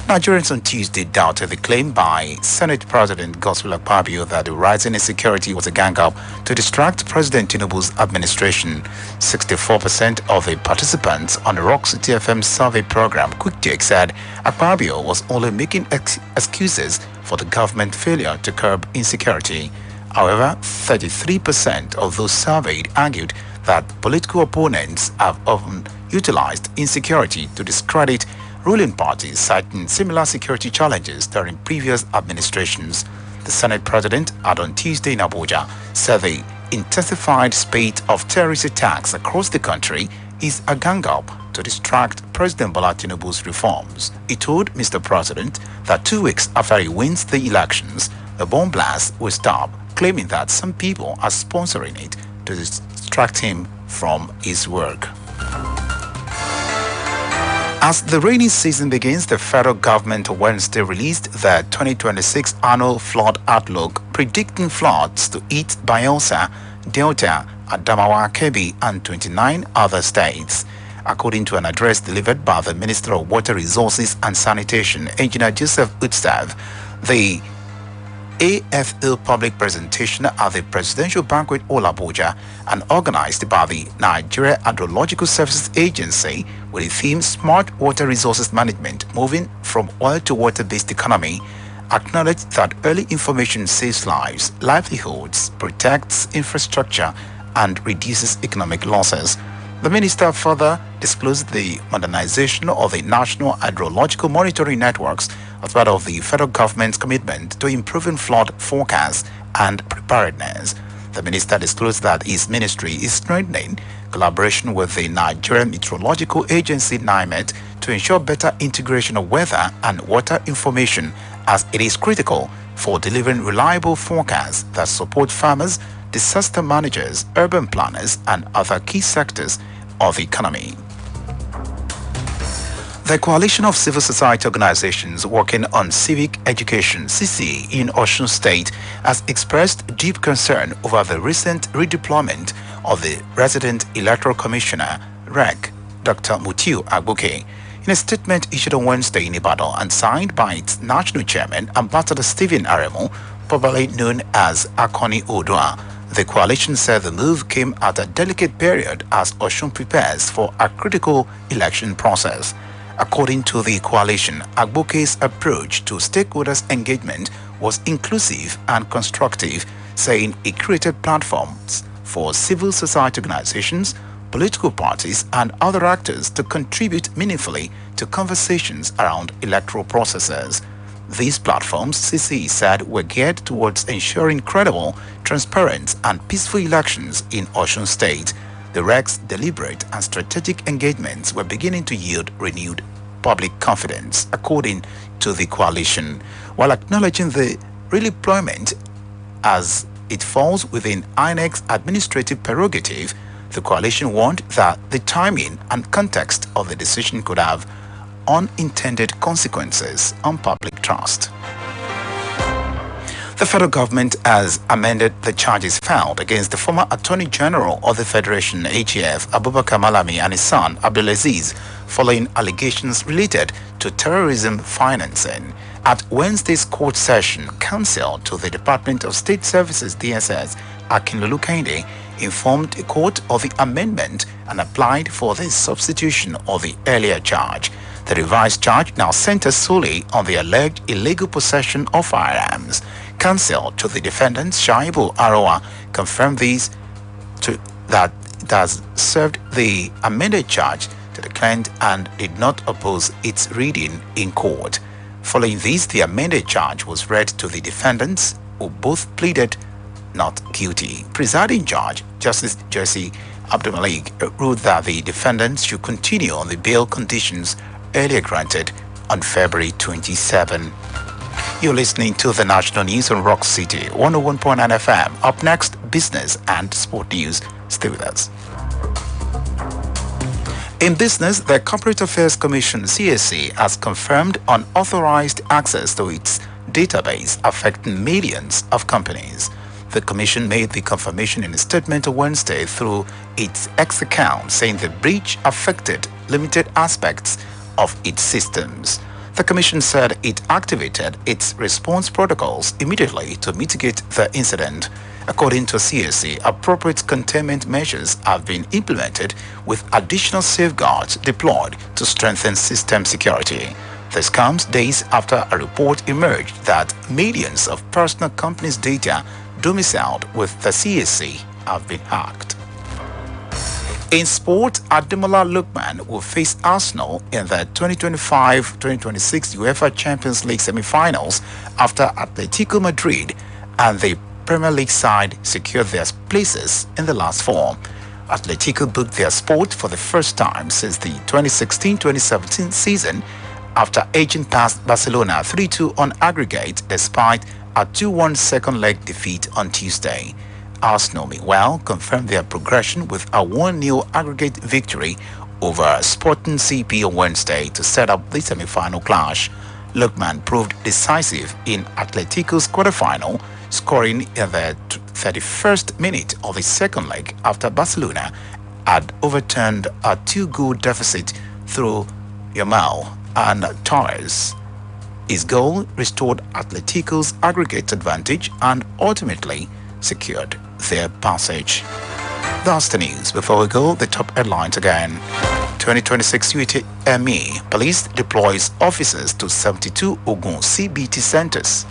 Nigerians on Tuesday doubted the claim by Senate President Godswill Akpabio that the rising insecurity was a gang-up to distract President Tinubu's administration. 64% of the participants on the Rock City FM survey program Quick Take said Akpabio was only making excuses for the government failure to curb insecurity. However, 33% of those surveyed argued that political opponents have often utilized insecurity to discredit ruling parties, citing similar security challenges during previous administrations. The Senate President had on Tuesday in Abuja said the intensified spate of terrorist attacks across the country is a gang-up to distract President Bola Tinubu's reforms. He told Mr. President that 2 weeks after he wins the elections, the bomb blast will stop, claiming that some people are sponsoring it to distract him from his work. As the rainy season begins, the federal government Wednesday released the 2026 annual flood outlook, predicting floods to hit Bayelsa, Delta, Adamawa, Kebbi, and 29 other states. According to an address delivered by the Minister of Water Resources and Sanitation, Engineer Joseph Utstav, the AFL public presentation at the Presidential Banquet Hall Abuja and organized by the Nigeria Hydrological Services Agency with the theme Smart Water Resources Management, moving from oil to water-based economy, acknowledged that early information saves lives, livelihoods, protects infrastructure, and reduces economic losses. The minister further disclosed the modernization of the National Hydrological Monitoring Networks as part of the federal government's commitment to improving flood forecasts and preparedness. The minister disclosed that his ministry is strengthening collaboration with the Nigerian Meteorological Agency (NIMET) to ensure better integration of weather and water information, as it is critical for delivering reliable forecasts that support farmers, disaster managers, urban planners, and other key sectors of the economy. The Coalition of Civil Society Organizations working on civic education, CC, in Osun State has expressed deep concern over the recent redeployment of the resident electoral commissioner, REC, Dr. Mutiu Agboke. In a statement issued on Wednesday in Ibadan and signed by its national chairman, Ambassador Stephen Aremu, popularly known as Akoni Odua, the coalition said the move came at a delicate period as Osun prepares for a critical election process. According to the coalition, Agboke's approach to stakeholders' engagement was inclusive and constructive, saying it created platforms for civil society organizations, political parties, and other actors to contribute meaningfully to conversations around electoral processes. These platforms, CC said, were geared towards ensuring credible, transparent, and peaceful elections in Osun State. The REC's deliberate and strategic engagements were beginning to yield renewed public confidence, according to the coalition. While acknowledging the redeployment as it falls within INEC's administrative prerogative, the coalition warned that the timing and context of the decision could have unintended consequences on public trust. The federal government has amended the charges filed against the former Attorney General of the Federation, AGF, Abubakar Malami, and his son, Abdulaziz, following allegations related to terrorism financing. At Wednesday's court session, counsel to the Department of State Services, DSS, Akinlolu Kehinde, informed the court of the amendment and applied for the substitution of the earlier charge. The revised charge now centers solely on the alleged illegal possession of firearms. Counsel to the defendants, Shaibu Arawa, confirmed that it has served the amended charge to the client and did not oppose its reading in court. Following this, the amended charge was read to the defendants, who both pleaded not guilty. Presiding Judge Justice Jesse Abdulmalik ruled that the defendants should continue on the bail conditions earlier granted on February 27. You're listening to the national news on Rock City 101.9 FM. Up next, business and sport news. Stay with us. In business, the Corporate Affairs Commission, CAC, has confirmed unauthorized access to its database affecting millions of companies. The Commission made the confirmation in a statement on Wednesday through its X account, saying the breach affected limited aspects of its systems. The Commission said it activated its response protocols immediately to mitigate the incident. According to CAC, appropriate containment measures have been implemented with additional safeguards deployed to strengthen system security. This comes days after a report emerged that millions of personal companies' data domiciled with the CAC have been hacked. In sport, Ademola Lookman will face Arsenal in the 2025-2026 UEFA Champions League semi-finals after Atletico Madrid and the Premier League side secured their places in the last four. Atletico booked their spot for the first time since the 2016-2017 season after edging past Barcelona 3-2 on aggregate despite a 2-1 second leg defeat on Tuesday. Arsenal, meanwhile, confirmed their progression with a 1-0 aggregate victory over Sporting CP on Wednesday to set up the semi-final clash. Lookman proved decisive in Atletico's quarterfinal, scoring in the 31st minute of the second leg after Barcelona had overturned a 2-goal deficit through Yamal and Torres. His goal restored Atletico's aggregate advantage and ultimately secured their passage. That's the news. Before we go, the top headlines again. 2026 UTME Police deploys officers to 72 Ogun CBT centers.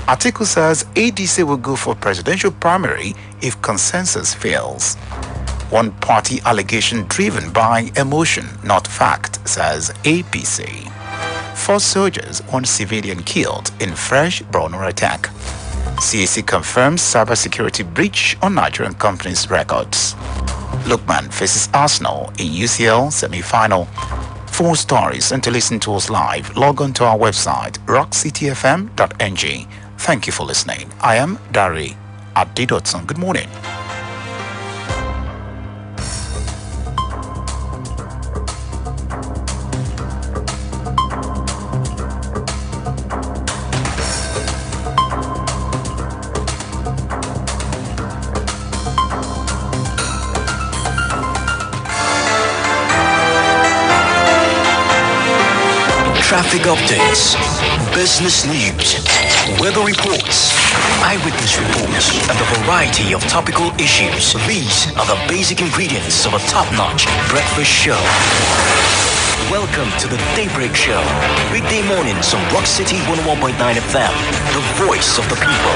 Atiku says ADC will go for presidential primary if consensus fails. One party allegation driven by emotion, not fact, says APC. 4 soldiers, 1 civilian killed in fresh Borno attack. CAC confirms cybersecurity breach on Nigerian company's records. Lookman faces Arsenal in UCL semi-final. For stories and to listen to us live, log on to our website rockcityfm.ng. Thank you for listening. I am Dari Adidotson. Good morning. Traffic updates, business news, weather reports, eyewitness reports, and a variety of topical issues. These are the basic ingredients of a top-notch breakfast show. Welcome to the Daybreak Show. Weekday mornings on Rock City 101.9 FM, the voice of the people.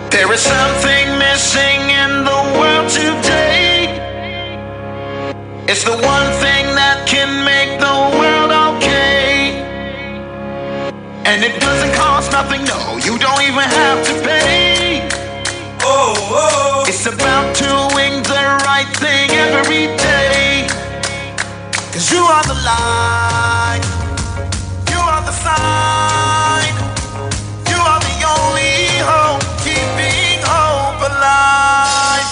There is something missing in the world today. It's the one thing that can make the world okay. And it doesn't cost nothing, no, you don't even have to pay. Oh, it's about doing the right thing every day. 'Cause you are the light, you are the sign, you are the only hope, keeping hope alive.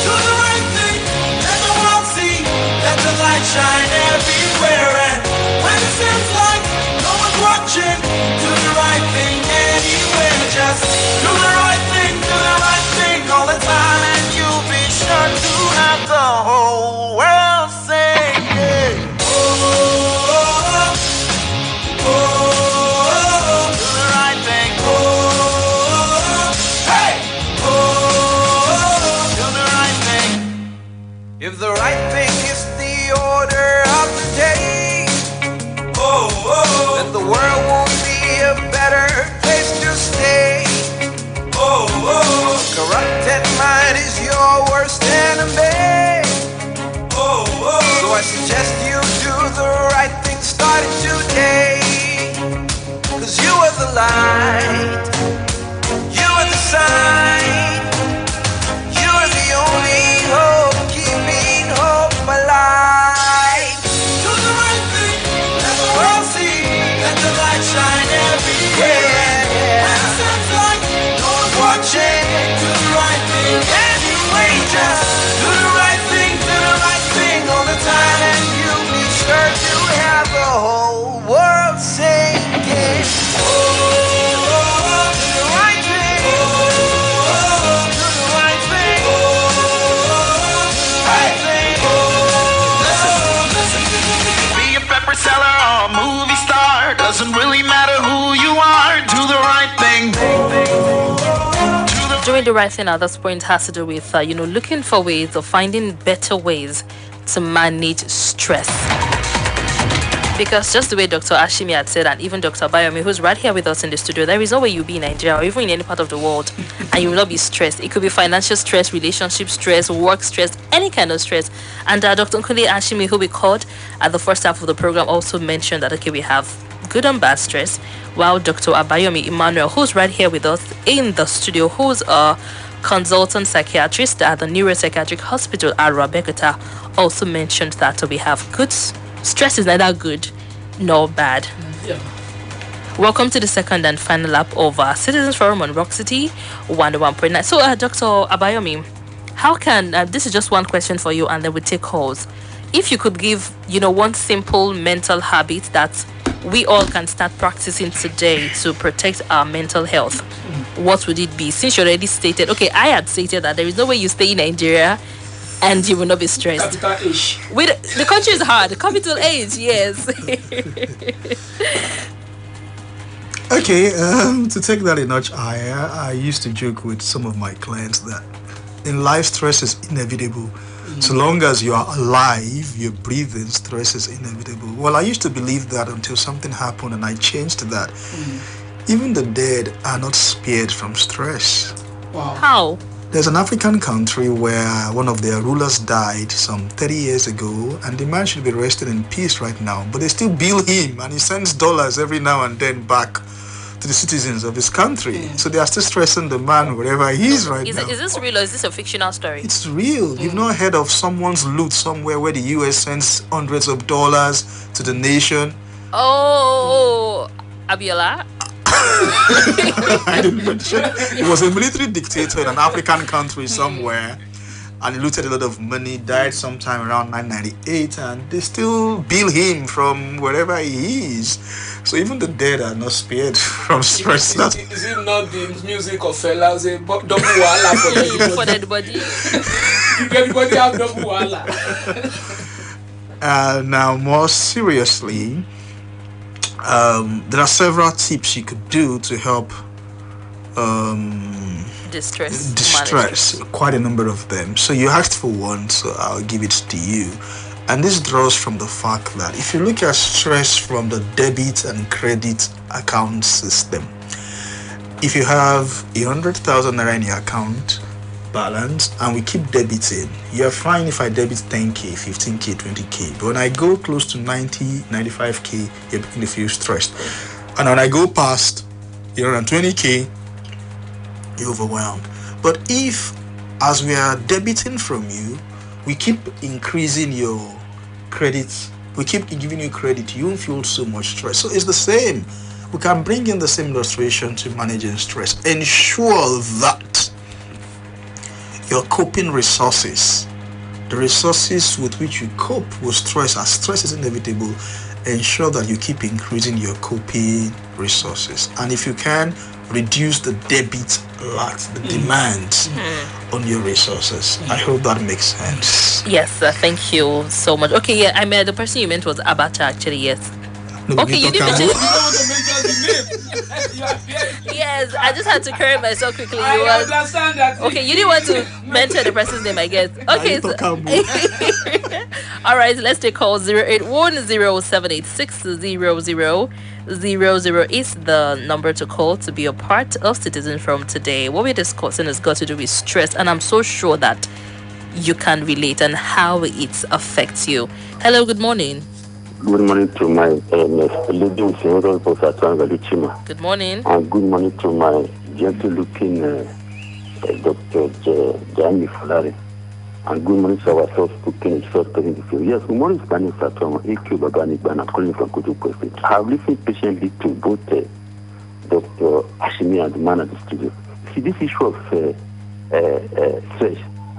Do the right thing, let the world see, let the light shine everywhere. And when it seems like no one's watching, do the right thing anywhere. Just do the right thing all the time, and you'll be sure to have the whole world say, yeah. Oh, oh, oh, do the right thing. Oh, hey, oh, do the right thing. If the right thing is the order of the day, then the world won't be a better place to stay. Corrupted mind is your worst enemy. So I suggest you do the right thing starting today. 'Cause you are the light, you are the sign, you are the only hope, keeping hope alive. Do the right thing, let the world see, let the light shine everywhere. When it seems like no one's watching, do the right thing anyway. Just do the right thing all the time, and you'll be sure to have the whole world singing. Oh, do the right thing. Oh, do the right thing. Oh, right thing. Listen. Be a pepper seller or a movie star, doesn't really matter who you are. Do the right thing. Doing the right thing at this point has to do with, looking for ways of finding better ways to manage stress. Because just the way Dr. Ashimi had said, and even Dr. Bayomi, who's right here with us in the studio, there is no way you'll be in Nigeria or even in any part of the world and you will not be stressed. It could be financial stress, relationship stress, work stress, any kind of stress. And Dr. Nkunle Ashimi, who we called at the first half of the program, also mentioned that, okay, we have good and bad stress, while Dr. Abayomi Emmanuel, who's right here with us in the studio, who's a consultant psychiatrist at the Neuropsychiatric Hospital at Rabekota, also mentioned that we have good stress is neither good nor bad. Yeah. Welcome to the second and final lap of our Citizens Forum on Rock City 101.9. So, Dr. Abayomi, how can this is just one question for you, and then we take calls. If you could give, one simple mental habit that we all can start practicing today to protect our mental health, what would it be? Since you already stated, okay, I had stated that there is no way you stay in Nigeria and you will not be stressed. Capital H. The country is hard. Capital H, yes. Okay, to take that a notch higher, I used to joke with some of my clients that in life, stress is inevitable. So long as you are alive, you're breathing, stress is inevitable. Well, I used to believe that until something happened and I changed that. Even the dead are not spared from stress. Wow. How? There's an African country where one of their rulers died some 30 years ago, and the man should be resting in peace right now. But they still bill him, and he sends dollars every now and then back to the citizens of his country. So they are still stressing the man wherever he is right now. Is this real or is this a fictional story? It's real. You've not heard of someone's loot somewhere where the US sends hundreds of dollars to the nation? Oh, Abiola? I didn't mention. He was a military dictator in an African country somewhere, and he looted a lot of money, died sometime around 998, and they still bill him from wherever he is. So even the dead are not spared from stress. Is it not the music of Fela? Say double wahala for everybody. Everybody have double wahala. Now, more seriously, there are several tips you could do to help distress. Quite a number of them. So you asked for one, so I'll give it to you. And this draws from the fact that if you look at stress from the debit and credit account system, if you have 100,000 naira in your account balance and we keep debiting, you're fine if I debit 10k, 15k, 20k. But when I go close to 90, 95k, you're beginning to feel stressed. And when I go past 120k, you're overwhelmed. But if, as we are debiting from you, we keep increasing your credit, we keep giving you credit, you won't feel so much stress. So it's the same. We can bring in the same illustration to managing stress. Ensure that your coping resources, the resources with which you cope with stress, as stress is inevitable, ensure that you keep increasing your coping resources. And if you can, reduce the debit lot, the demands on your resources. I hope that makes sense. Yes, thank you so much. Okay, yeah, I mean, the person you meant was Abacha, actually, yes. No, okay, you didn't mention Yes, I just had to correct myself quickly. I understand that. Okay, you didn't want to mention the person's name, I guess. Okay, so all right, let's take call 08107860000 is the number to call to be a part of Citizen Forum today. What we're discussing has got to do with stress, and I'm so sure that you can relate and how it affects you. Hello, good morning. Good morning to my lady with Senator Galuchima. Good morning. And good morning to my gentle-looking Dr. Jami Fulari. And good morning to our soft-spoken, soft-spoken. Yes, good morning, Spanish Satoma, A.Q. Babani Bana, calling from Kutu President. I have listened patiently to both Dr. Ashimi and the man at the studio. See, this issue of stress,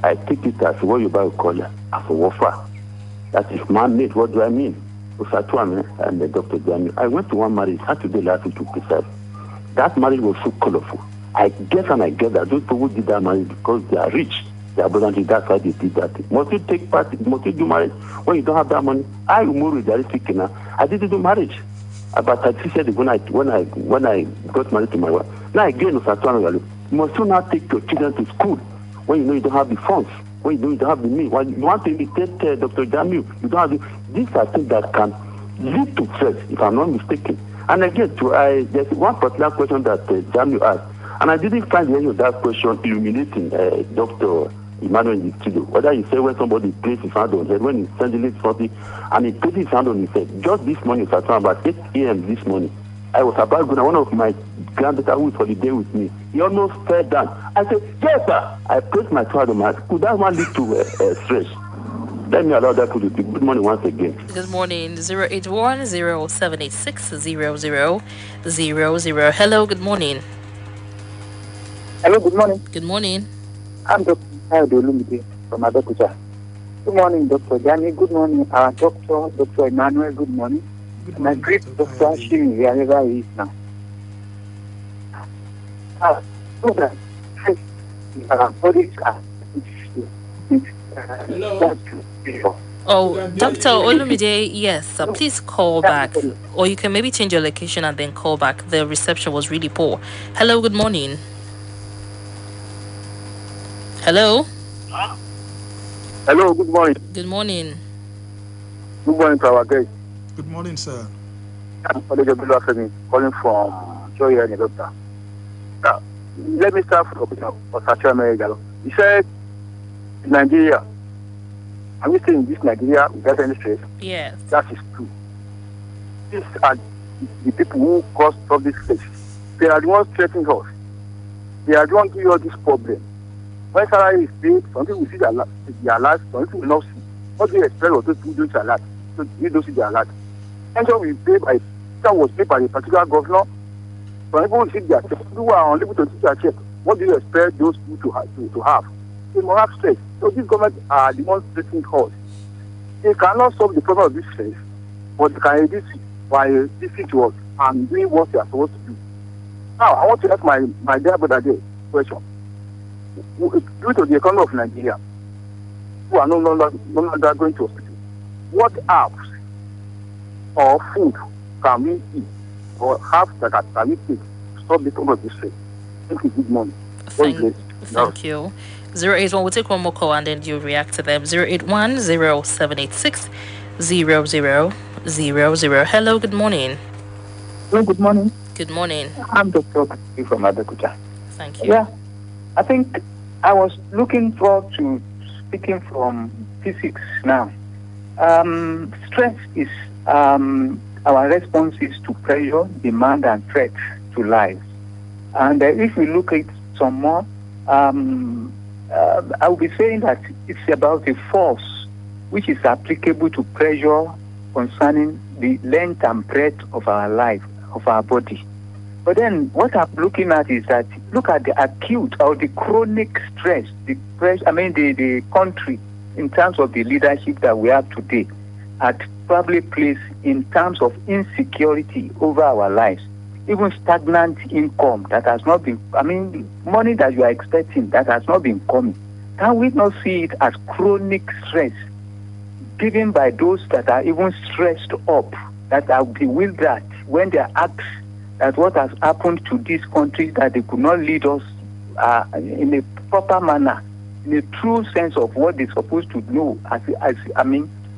I take it as what you call it, as a warfare. That is man-made. What do I mean? Usatuame and Dr. Jami. I went to one marriage Saturday last week to precise. That marriage was so colorful. I guess that those people did that marriage because they are rich. They are abundantly, that's why they did that. Must you take part? Must you do marriage when you don't have that money? I didn't do marriage. About 36 years ago when I got married to my wife. Now again, Usatuame, must you now take your children to school when you know you don't have the funds? When you don't have the means, when you want to imitate Dr. Jamiu, you don't have the. These are things that can lead to stress, if I'm not mistaken. And again, there's one particular question that Jamiu asked, and I didn't find the answer of that question illuminating Dr. Emmanuel in the studio. Whether you say when somebody places his hand on his head, when he's sending something, and he places his hand on his head. Just this morning, at about 8 a.m. this morning, I was about going, one of my granddaughter who was holiday with me, he almost fell down. I said, yes, sir. I placed my child on my head. Could that one lead to stress? Let me allow that to do. Good morning once again. Good morning. 08107860000. Hello, good morning. Hello, good morning. Good morning. I'm Dr. Olumide from Abeokuta. Good morning, Dr. Jami. Good morning, our doctor, Dr. Emmanuel. Good morning. And I greet Dr. Ashimi wherever he is now. Oh, Dr. Olumide, yes, please call back. Or you can maybe change your location and then call back. The reception was really poor. Hello, good morning. Hello? Hello, good morning. Good morning. Good morning to our guest. Good morning, sir. I'm calling from Joy and Doctor. Now, let me start from Osachua. He said, in Nigeria, are we still in this Nigeria without any stress? Yes. That is true. These are the people who cause public stress. they are the ones threatening us. They are the ones giving us this problem. When salary is paid, some people will see their alert, some people will not see. What do you expect of those people doing their alert? So you don't see their alert. Pension will pay by that was paid by a particular governor. Some people will see their check. People who are unable to see their check. What do you expect those people to have? They must have stress. So these governments are the ones threatening us. They cannot solve the problem of this stress, but they can reduce it by listening to us and doing what they are supposed to do. Now, I want to ask my dear brother there question. Due to the economy of Nigeria, who are no longer going to hospital, what apps or food can we eat or have that can we take to stop the problem of this stress? Thank you. Good morning. Thank you. 081, we'll take one more call and then you react to them. 081 0786 0000. Hello, good morning. Hello, good morning. Good morning. I'm Dr. from Abeokuta. Thank you. Yeah, I think I was looking forward to speaking from physics now. Stress is our responses to pressure, demand, and threats to life. And if we look at some more, I will be saying that it's about a force which is applicable to pressure concerning the length and breadth of our life, of our body. But then what I'm looking at is that look at the acute or the chronic stress, the country in terms of the leadership that we have today at probably place in terms of insecurity over our lives. Even stagnant income that has not been, money that you are expecting that has not been coming. Can we not see it as chronic stress given by those that are even stressed up, that are bewildered when they are asked that what has happened to these countries, that they could not lead us in a proper manner, in a true sense of what they're supposed to know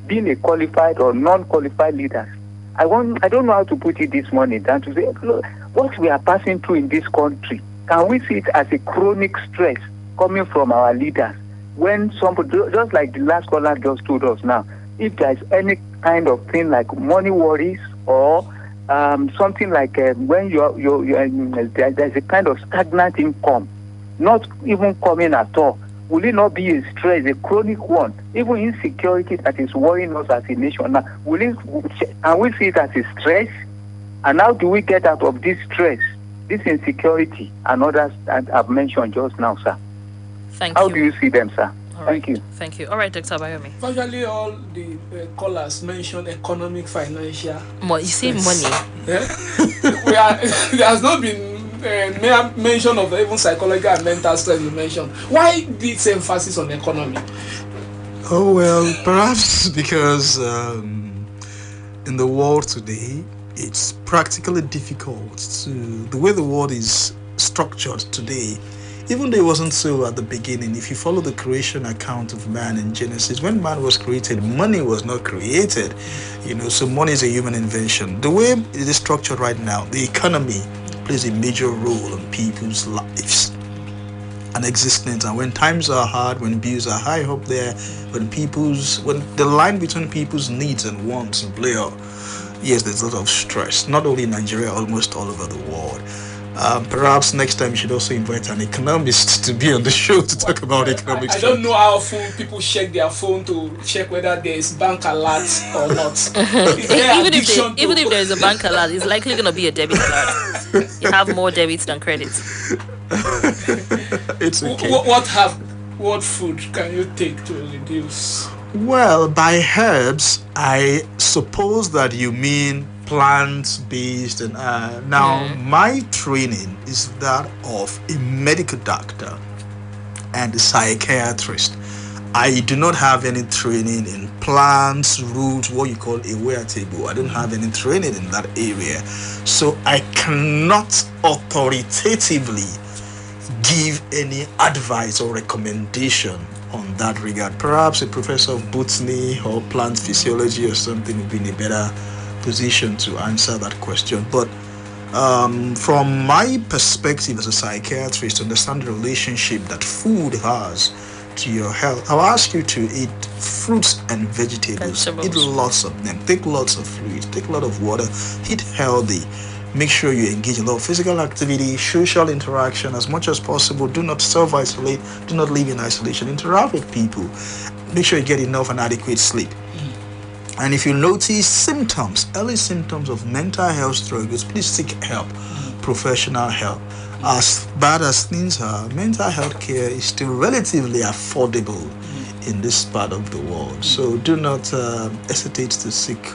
being a qualified or non-qualified leaders. I don't know how to put it this morning than to say, look, what we are passing through in this country, can we see it as a chronic stress coming from our leaders? When somebody, just like the last caller just told us now, if there is any kind of thing like money worries or something like when there's a kind of stagnant income, not even coming at all, will it not be a stress, a chronic one? Even insecurity that is worrying us as a nation now, can we see it as a stress? And how do we get out of this stress, this insecurity, and others that I've mentioned just now, sir? How do you see them, sir? Thank you. Thank you. All right, Dr. Abayomi. Virtually all the callers mentioned economic, financial. You see money. Yeah? There has not been mention of even psychological and mental stress you mentioned. Why this emphasis on economy? Oh, well, perhaps because in the world today, it's practically difficult the way the world is structured today. Even though it wasn't so at the beginning, if you follow the creation account of man in Genesis, when man was created, money was not created. So money is a human invention. The way it is structured right now, the economy plays a major role in people's lives and existence. And when times are hard, when bills are high up there, when the line between people's needs and wants play out, yes, there's a lot of stress, not only in Nigeria, almost all over the world. Perhaps next time you should also invite an economist to be on the show to talk about economics. I don't know how often people check their phone to check whether there is bank alert or not. Even if there is a bank alert, it's likely going to be a debit card. You have more debits than credits. It's okay. What food can you take to reduce? Well, by herbs, I suppose that you mean plant-based. And now my training is that of a medical doctor and a psychiatrist. I do not have any training in plants, roots, what you call a wear table. I don't have any training in that area, so I cannot authoritatively give any advice or recommendation on that regard. Perhaps a professor of botany or plant physiology or something would be in a better position to answer that question. But from my perspective as a psychiatrist, to understand the relationship that food has to your health, I'll ask you to eat fruits and vegetables. Eat lots of them. Take lots of fluids. Take a lot of water. Eat healthy. Make sure you engage in a lot of physical activity, social interaction as much as possible. Do not self-isolate. Do not live in isolation. Interact with people. Make sure you get enough and adequate sleep. And if you notice symptoms, early symptoms of mental health struggles, please seek help, professional help. As bad as things are, mental health care is still relatively affordable in this part of the world. So do not hesitate to seek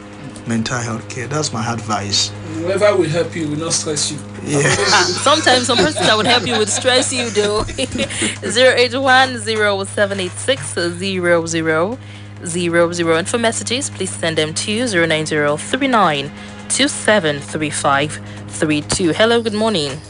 mental health care. That's my advice. Whoever will help you will not stress you. Yeah. Sometimes some person that would help you would stress you though. 08107860000. And for messages, please send them to 09039273532. Hello, good morning.